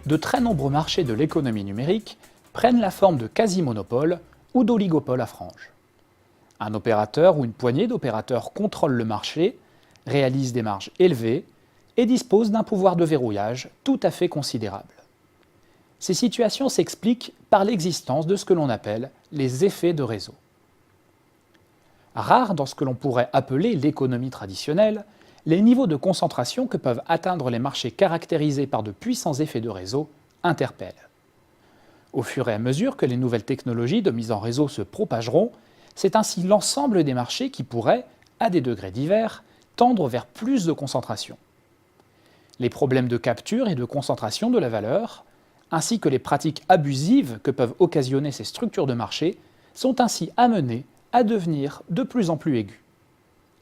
de très nombreux marchés de l'économie numérique prennent la forme de quasi-monopoles ou d'oligopoles à franges. Un opérateur ou une poignée d'opérateurs contrôle le marché, réalise des marges élevées et dispose d'un pouvoir de verrouillage tout à fait considérable. Ces situations s'expliquent par l'existence de ce que l'on appelle les effets de réseau. Rares dans ce que l'on pourrait appeler l'économie traditionnelle, les niveaux de concentration que peuvent atteindre les marchés caractérisés par de puissants effets de réseau interpellent. Au fur et à mesure que les nouvelles technologies de mise en réseau se propageront, c'est ainsi l'ensemble des marchés qui pourraient, à des degrés divers, tendre vers plus de concentration. Les problèmes de capture et de concentration de la valeur, ainsi que les pratiques abusives que peuvent occasionner ces structures de marché, sont ainsi amenés à devenir de plus en plus aigus.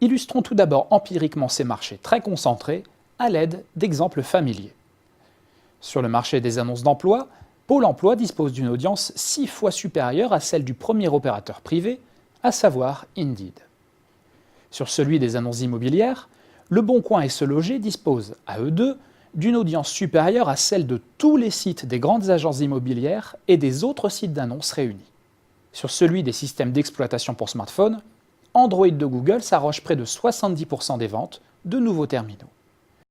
Illustrons tout d'abord empiriquement ces marchés très concentrés à l'aide d'exemples familiers. Sur le marché des annonces d'emploi, Pôle emploi dispose d'une audience 6 fois supérieure à celle du premier opérateur privé, à savoir Indeed. Sur celui des annonces immobilières, Le Bon Coin et Se Loger disposent, à eux deux, d'une audience supérieure à celle de tous les sites des grandes agences immobilières et des autres sites d'annonces réunis. Sur celui des systèmes d'exploitation pour smartphones, Android de Google s'arroge près de 70% des ventes de nouveaux terminaux.